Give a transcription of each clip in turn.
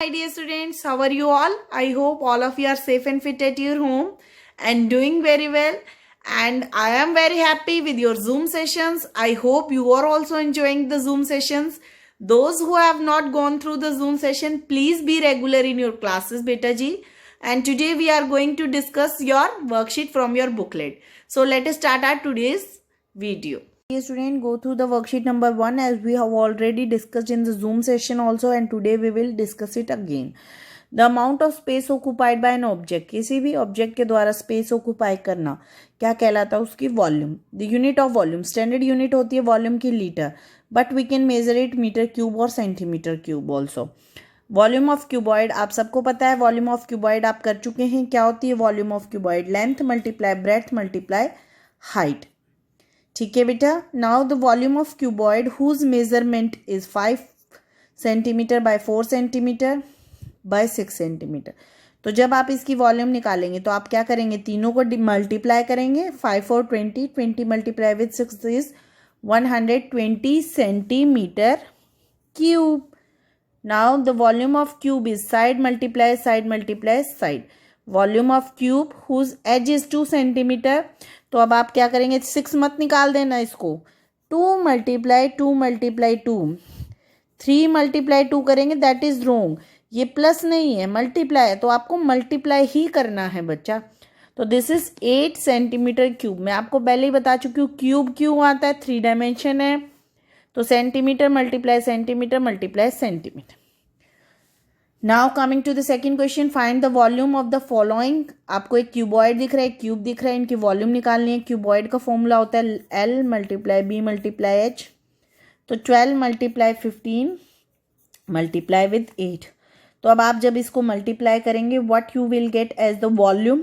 Hi dear students, how are you all? I hope all of you are safe and fit at your home and doing very well. And I am very happy with your Zoom sessions. I hope you are also enjoying the Zoom sessions. Those who have not gone through the Zoom session, please be regular in your classes, beta ji. And today we are going to discuss your worksheet from your booklet. So let us start our today's video. Dear student, go through the worksheet number 1 as we have already discussed in the Zoom session also, and today we will discuss it again. The amount of space occupied by an object, किसी भी object के द्वारा space occupy करना क्या कहलाता है? उसकी volume. The unit of volume, standard unit होती है वॉल्यूम की litre, but we can measure it metre cube और centimetre cube also. Volume of cuboid आप सबको पता है. वॉल्यूम ऑफ क्यूबॉइड आप कर चुके हैं. क्या होती है volume of cuboid? Length multiply breadth multiply height. ठीक है बेटा. Now the volume of cuboid whose measurement is 5 centimetre by 4 centimetre by 6 centimetre. तो जब आप इसकी वॉल्यूम निकालेंगे तो आप क्या करेंगे? तीनों को मल्टीप्लाई करेंगे. 5 और 20, 20 multiply with 6 is 120 centimetre cube. Now the volume of cube is side multiply side. Volume of cube whose edge is 2 centimetre. तो अब आप क्या करेंगे? 6 मत निकाल देना इसको. 2 मल्टीप्लाई 2 मल्टीप्लाई 2, 3 मल्टीप्लाई 2 करेंगे, दैट इज रोंग. ये प्लस नहीं है, मल्टीप्लाई है, तो आपको मल्टीप्लाई ही करना है बच्चा. तो दिस इज 8 सेंटीमीटर क्यूब. मैं आपको पहले ही बता चुकी हूँ क्यूब क्यों आता है, 3 डायमेंशन है. तो centimetre multiply centimetre. Now coming to the second question, find the volume of the following. आपको एक क्यूबॉइड दिख रहा है, क्यूब दिख रहा है, इनकी वॉल्यूम निकालनी है. क्यूबॉइड का फॉर्मूला होता है L multiply B multiply H. तो 12 मल्टीप्लाई 15 मल्टीप्लाई विथ 8. तो अब आप जब इसको मल्टीप्लाई करेंगे, what you will get as the volume?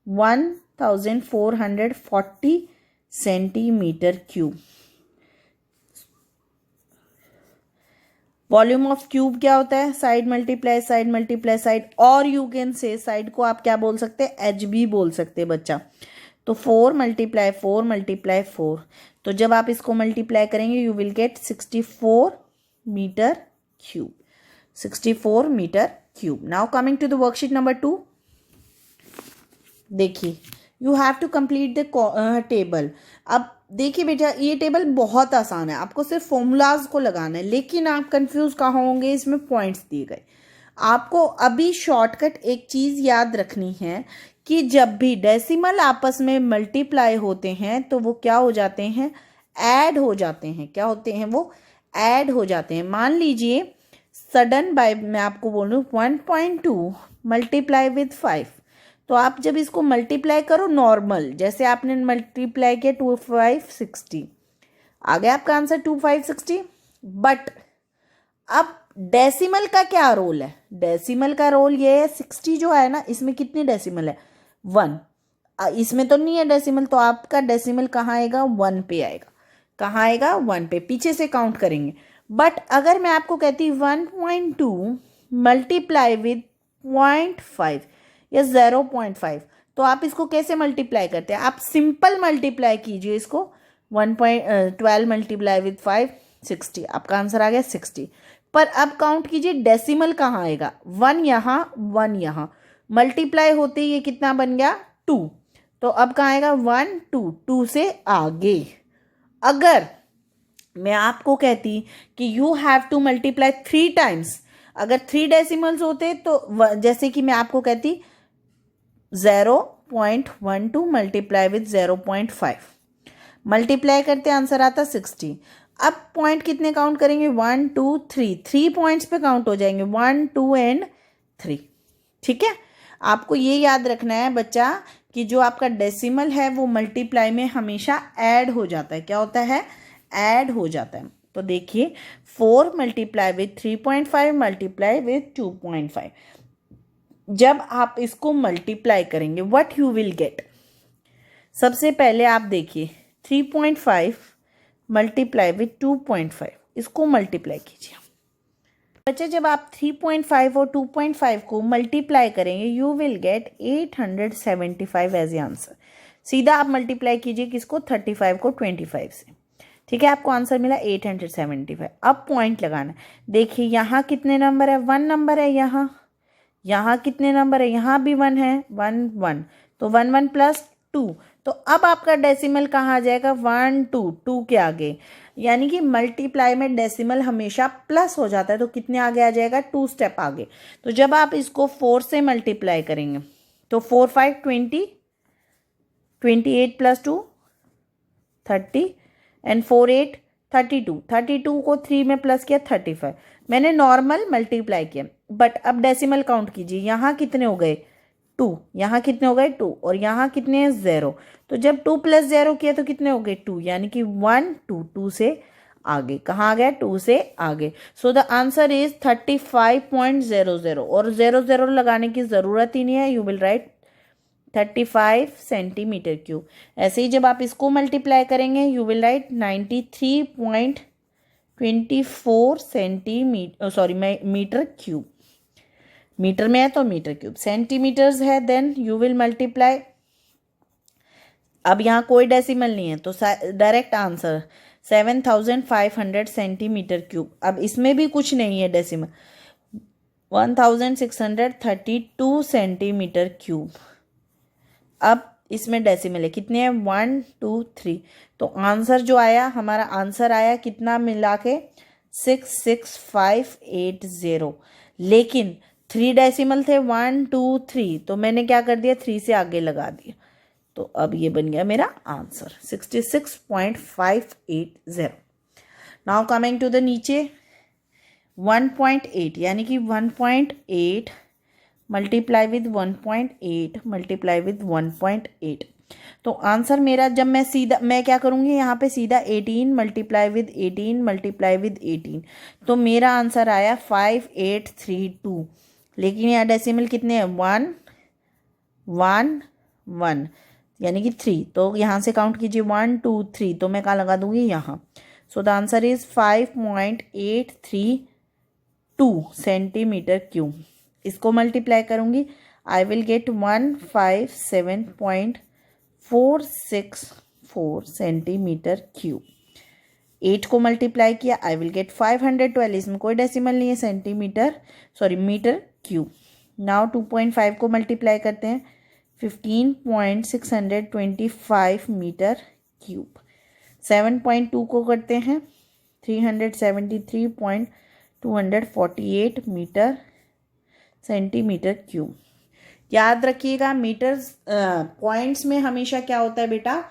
1440 centimetre cube. Volume of cube क्या होता है? Side multiply side. और यू कैन से साइड को आप क्या बोल सकते हैं? एच भी बोल सकते हैं बच्चा. तो 4 मल्टीप्लाई 4. तो जब आप इसको मल्टीप्लाई करेंगे you will get 64 metre cube. 64 metre cube. Now coming to the worksheet number 2. देखिए, you have to complete the table. अब देखिए बेटा, ये टेबल बहुत आसान है, आपको सिर्फ फॉर्मूलाज को लगाना है. लेकिन आप कंफ्यूज कहाँ होंगे? इसमें पॉइंट्स दिए गए. आपको अभी शॉर्टकट एक चीज़ याद रखनी है कि जब भी डेसिमल आपस में मल्टीप्लाई होते हैं तो वो क्या हो जाते हैं? ऐड हो जाते हैं. क्या होते हैं वो? ऐड हो जाते हैं. मान लीजिए सडन बाय मैं आपको बोलूँ 1.2 मल्टीप्लाई विथ 5. तो आप जब इसको मल्टीप्लाई करो नॉर्मल, जैसे आपने मल्टीप्लाई किया 2560, आ गया आपका आंसर 2560. बट अब डेसिमल का क्या रोल है? डेसिमल का रोल ये है, 60 जो है ना, इसमें कितनी डेसिमल है? 1. इसमें तो नहीं है डेसिमल, तो आपका डेसिमल कहाँ आएगा? 1 पे आएगा. कहाँ आएगा? 1 पे. पीछे से काउंट करेंगे. बट अगर मैं आपको कहती 1.2 मल्टीप्लाई विथ 0.5 या 0.5, तो आप इसको कैसे मल्टीप्लाई करते हैं? आप सिंपल मल्टीप्लाई कीजिए इसको. 12 मल्टीप्लाई विथ 5 60. आपका आंसर आ गया 60. पर अब काउंट कीजिए डेसिमल कहाँ आएगा? 1 यहाँ 1 यहाँ. मल्टीप्लाई होते ही ये कितना बन गया? 2. तो अब कहाँ आएगा? 1 2 2 से आगे. अगर मैं आपको कहती कि you have to multiply 3 times, अगर 3 डेसिमल्स होते तो जैसे कि मैं आपको कहती 0.12 मल्टीप्लाई विथ 0.5, मल्टीप्लाई करते आंसर आता 60. अब पॉइंट कितने काउंट करेंगे? 1 2 3. 3 पॉइंट्स पे काउंट हो जाएंगे, 1 2 एंड 3. ठीक है. आपको ये याद रखना है बच्चा कि जो आपका डेसिमल है वो मल्टीप्लाई में हमेशा ऐड हो जाता है. क्या होता है? ऐड हो जाता है. तो देखिए 4 मल्टीप्लाई विथ 3.5 मल्टीप्लाई विथ 2.5. जब आप इसको मल्टीप्लाई करेंगे व्हाट यू विल गेट? सबसे पहले आप देखिए 3.5 मल्टीप्लाई विथ 2.5, इसको मल्टीप्लाई कीजिए बच्चे. जब आप 3.5 और 2.5 को मल्टीप्लाई करेंगे you will get 875 as a answer. सीधा आप मल्टीप्लाई कीजिए किसको? 35 को 25 से. ठीक है, आपको आंसर मिला 875। अब पॉइंट लगाना है। देखिए यहाँ कितने नंबर है, 1 नंबर है यहाँ कितने नंबर है, यहाँ भी 1 है, 1 1, तो 1 1 प्लस 2। तो अब आपका डेसिमल कहाँ आ जाएगा, 1 2 2 के आगे, यानी कि मल्टीप्लाई में डेसिमल हमेशा प्लस हो जाता है, तो कितने आगे आ जाएगा, 2 स्टेप आगे। तो जब आप इसको 4 से मल्टीप्लाई करेंगे तो 4 5 20, 28 प्लस 2 30 एंड 4 8 32, 32 को 3 में प्लस किया 35। मैंने नॉर्मल मल्टीप्लाई किया, बट अब डेसिमल काउंट कीजिए, यहाँ कितने हो गए 2, यहाँ कितने हो गए 2, और यहाँ कितने हैं 0। तो जब 2 प्लस 0 किया तो कितने हो गए 2, यानी कि 1 2 2 से आगे, कहाँ आ गया 2 से आगे। सो द आंसर इज 35.00, और 00 लगाने की ज़रूरत ही नहीं है, you will write 35 centimetre cube. ऐसे ही जब आप इसको मल्टीप्लाई करेंगे you will write 93.24 centimetre, sorry metre cube. Metre में है तो मीटर क्यूब, सेंटीमीटर्स है देन यू विल मल्टीप्लाई। अब यहाँ कोई डेसिमल नहीं है तो डायरेक्ट आंसर 7500 सेंटीमीटर क्यूब। अब इसमें भी कुछ नहीं है डेसिमल, 1632 सेंटीमीटर क्यूब। अब इसमें डेसिमल है, कितने हैं 1 2 3, तो आंसर जो आया, हमारा आंसर आया कितना मिला के 66580, लेकिन 3 डेसिमल थे 1 2 3, तो मैंने क्या कर दिया 3 से आगे लगा दिया, तो अब ये बन गया मेरा answer 66.580। Now coming to the नीचे 1.8, यानी कि 1.8 मल्टीप्लाई विद 1.8 मल्टीप्लाई विद 1.8, तो आंसर मेरा, जब मैं क्या करूँगी यहाँ पे सीधा 18 मल्टीप्लाई विद 18 मल्टीप्लाई विद 18, तो मेरा आंसर आया 5832। लेकिन यहाँ डेसिमल कितने हैं 1 1 1, यानी कि 3, तो यहाँ से काउंट कीजिए 1 2 3, तो मैं कहाँ लगा दूँगी यहाँ। So the answer is 5.832 centimetre cube. इसको मल्टीप्लाई करूँगी आई विल गेट 157.464 सेंटीमीटर क्यूब। 8 को मल्टीप्लाई किया आई विल गेट 512, इसमें कोई डेसिमल नहीं है, centimetre sorry metre cube. Now 2.5 को मल्टीप्लाई करते हैं 15.625 मीटर क्यूब। 7.2 को करते हैं 373.248 मीटर सेंटीमीटर क्यूब। याद रखिएगा मीटर्स पॉइंट्स में हमेशा क्या होता है बेटा,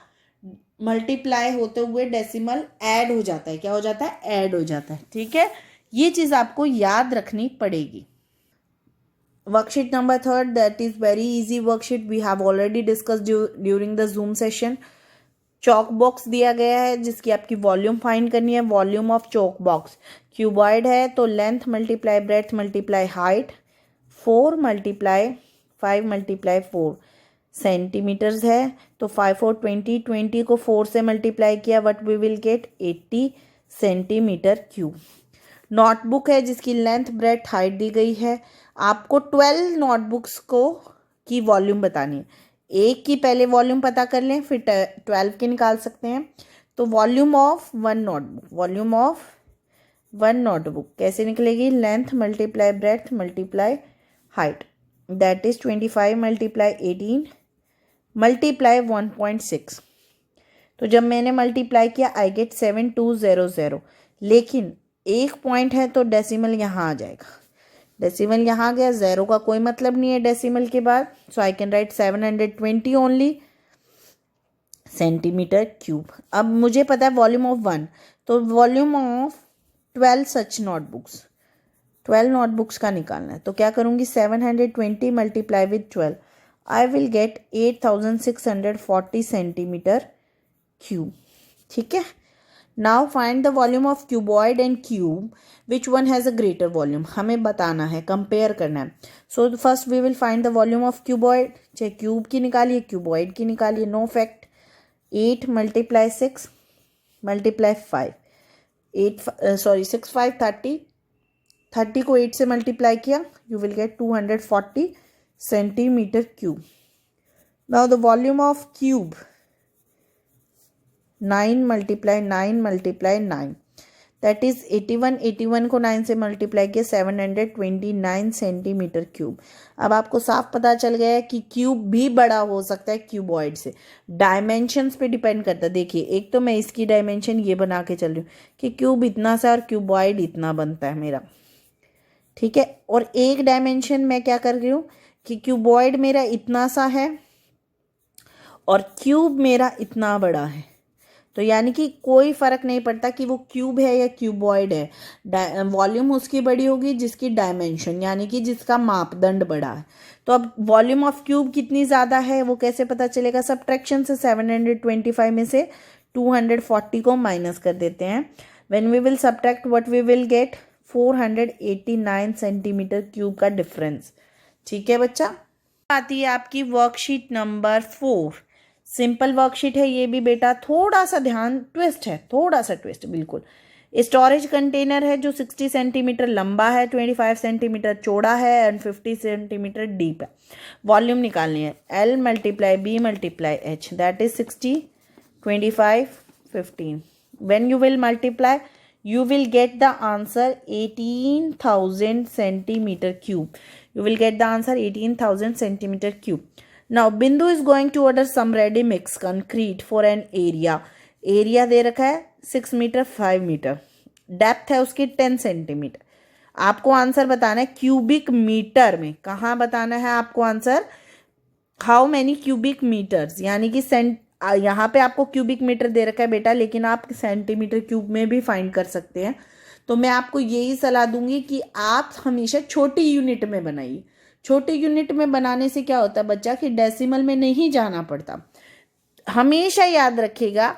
मल्टीप्लाई होते हुए डेसिमल ऐड हो जाता है, क्या हो जाता है, ऐड हो जाता है। ठीक है, ये चीज़ आपको याद रखनी पड़ेगी। Worksheet number 3, that is very easy worksheet, we have already discussed during the Zoom session. Chalk box दिया गया है जिसकी आपकी वॉल्यूम फाइंड करनी है। Volume of chalk box cuboid है, तो length multiply breadth multiply height 4 multiply 5 multiply 4 centimetres है, तो 5 4 20, 20 को 4 से मल्टीप्लाई किया what we will get 80 centimetre cube. Notebook है जिसकी लेंथ ब्रेथ हाइट दी गई है। आपको 12 नोटबुक्स को की वॉल्यूम बतानी है। एक की पहले वॉल्यूम पता कर लें, फिर 12 की निकाल सकते हैं। तो volume of one notebook, volume of one notebook कैसे निकलेगी, length multiply breadth multiply height, that is 25 multiply 18 multiply 1.6। तो जब मैंने मल्टीप्लाई किया आई गेट 7200, लेकिन एक पॉइंट है तो डेसिमल यहाँ आ जाएगा, डेसिमल यहाँ आ गया, 0 का कोई मतलब नहीं है डेसिमल के बाद, so I can write 720 only centimetre cube. अब मुझे पता है वॉल्यूम ऑफ 1, तो volume of 12 such notebooks, 12 notebooks का निकालना है। तो क्या करूँगी 720 multiply with 12, I will get 8640 centimetre cube. ठीक है, now find the volume of cuboid and cube, which one has a greater volume, हमें बताना है, कंपेयर करना है। So first we will find the volume of cuboid, चाहे cube की निकालिए क्यूबॉइड की निकालिए, नो फैक्ट। 8 मल्टीप्लाई 6 मल्टीप्लाई 5, 6 5 30, 30 को 8 से मल्टीप्लाई किया you will gate 240 centimetre cube. Now the volume of cube, 9 multiply 9 multiply 9, that is 81। 81 को 9 से मल्टीप्लाई किया 729 सेंटीमीटर क्यूब। अब आपको साफ पता चल गया है कि क्यूब भी बड़ा हो सकता है क्यूबॉइड से। डायमेंशंस पे डिपेंड करता है। देखिए, एक तो मैं इसकी डायमेंशन ये बना के चल रही हूँ कि क्यूब इतना सा और क्यूबॉइड इतना बनता है मेरा, ठीक है। और एक डायमेंशन मैं क्या कर रही हूँ कि क्यूबॉइड मेरा इतना सा है और क्यूब मेरा इतना बड़ा है, तो यानी कि कोई फर्क नहीं पड़ता कि वो क्यूब है या क्यूबॉइड है, वॉल्यूम उसकी बड़ी होगी जिसकी डायमेंशन यानी कि जिसका मापदंड बड़ा है। तो अब वॉल्यूम ऑफ क्यूब कितनी ज़्यादा है वो कैसे पता चलेगा? सब्ट्रैक्शन से 725 में से 240 को माइनस कर देते हैं। When we will subtract what we will get 489 centimetre cube का डिफरेंस। ठीक है बच्चा। आती है आपकी वर्कशीट नंबर 4। सिंपल वर्कशीट है ये भी बेटा, थोड़ा सा ध्यान ट्विस्ट है, थोड़ा सा ट्विस्ट बिल्कुल। स्टोरेज कंटेनर है जो 60 सेंटीमीटर लंबा है, 25 सेंटीमीटर चौड़ा है एंड 50 सेंटीमीटर डीप है। वॉल्यूम निकालनी है L multiply B multiply H, that is 60 25 15। When you will multiply you will get the answer 18,000 centimeter cube. You will get the answer 18,000 centimeter cube. Now Bindu is going to order some ready mix concrete for an area. Area दे रखा है 6 metre 5 metre, depth है उसकी 10 centimetre. आपको answer बताना है cubic metre में। कहाँ बताना है आपको answer? How many cubic metres, यानी कि यहाँ पे आपको क्यूबिक मीटर दे रखा है बेटा, लेकिन आप सेंटीमीटर क्यूब में भी फाइंड कर सकते हैं। तो मैं आपको यही सलाह दूंगी कि आप हमेशा छोटी यूनिट में बनाइए। छोटी यूनिट में बनाने से क्या होता है बच्चा कि डेसिमल में नहीं जाना पड़ता। हमेशा याद रखिएगा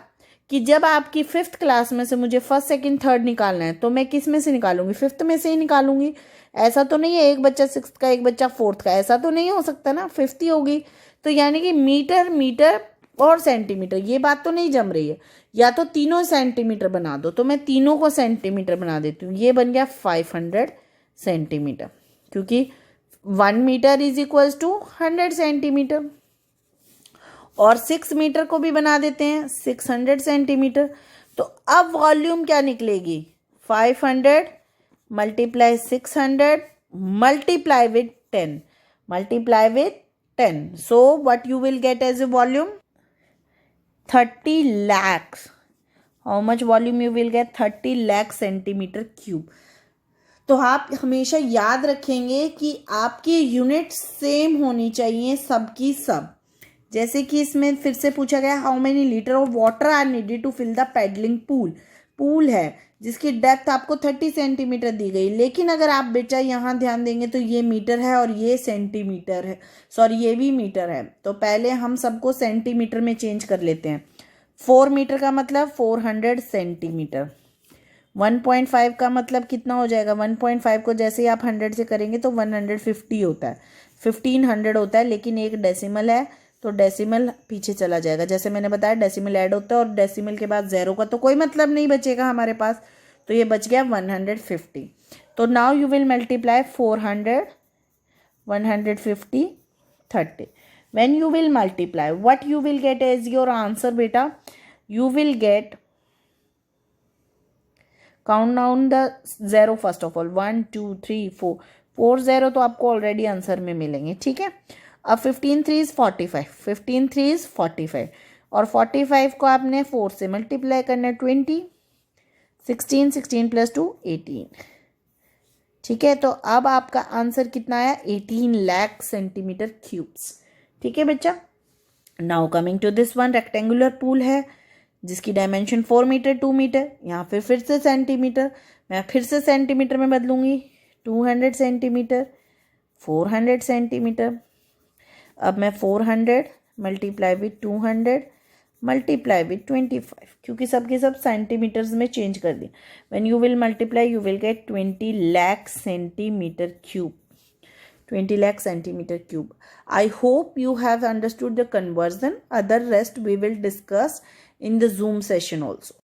कि जब आपकी 5th क्लास में से मुझे 1st 2nd 3rd निकालना है तो मैं किस में से निकालूंगी? 5th में से ही निकालूंगी। ऐसा तो नहीं है एक बच्चा 6th का एक बच्चा 4th का, ऐसा तो नहीं हो सकता ना, 5th ही होगी। तो यानी कि मीटर मीटर और सेंटीमीटर, ये बात तो नहीं जम रही है। या तो तीनों सेंटीमीटर बना दो, तो मैं तीनों को सेंटीमीटर बना देती हूँ। ये बन गया 500 सेंटीमीटर, क्योंकि 1 metre is equals to 100 centimetre. और 6 मीटर को भी बना देते हैं 600 सेंटीमीटर। तो अब वॉल्यूम क्या निकलेगी? 500 multiply 600 multiply with 10 multiply with 10। So what you will get as a volume? 30 lakhs. How much volume you will get? 30 lakh centimetre cube. तो आप हमेशा याद रखेंगे कि आपकी यूनिट सेम होनी चाहिए सबकी सब। जैसे कि इसमें फिर से पूछा गया how many litre of water are needed to fill the paddling pool. Pool है जिसकी डेप्थ आपको 30 सेंटीमीटर दी गई, लेकिन अगर आप बेटा यहाँ ध्यान देंगे तो ये मीटर है और ये सेंटीमीटर है, सॉरी ये भी मीटर है। तो पहले हम सबको सेंटीमीटर में चेंज कर लेते हैं। 4 मीटर का मतलब 400 सेंटीमीटर। 1.5 का मतलब कितना हो जाएगा? 1.5 को जैसे ही आप 100 से करेंगे तो 150 होता है, 1500 होता है, लेकिन एक डेसिमल है तो डेसिमल पीछे चला जाएगा। जैसे मैंने बताया डेसिमल ऐड होता है और डेसिमल के बाद 0 का तो कोई मतलब नहीं बचेगा हमारे पास, तो ये बच गया 150। तो now you will multiply 400 150 30। When you will multiply what you will get as your answer बेटा? You will get, count down the 0 first of all, 1 2 3 4 4 0 तो आपको ऑलरेडी आंसर में मिलेंगे। ठीक है। अब 15 3 इज 45, 15 3 इज 45 और 45 को आपने 4 से मल्टीप्लाई करना है 20, 16 16 प्लस 2 18। ठीक है। तो अब आपका आंसर कितना आया? 18 लाख सेंटीमीटर क्यूब्स। ठीक है बच्चा। Now coming to this one, rectangular pool है जिसकी डायमेंशन 4 मीटर 2 मीटर। यहाँ फिर से सेंटीमीटर, मैं फिर से सेंटीमीटर में बदलूंगी। 200 सेंटीमीटर 400 सेंटीमीटर। अब मैं 400 मल्टीप्लाई विथ 200 मल्टीप्लाई विथ 25, क्योंकि सबके सब सेंटीमीटर्स में चेंज कर दी। When you will multiply you will get 20 lakh centimetre cube, 20 lakh centimeter cube. I hope you have understood the conversion. Other rest we will discuss in the Zoom session also.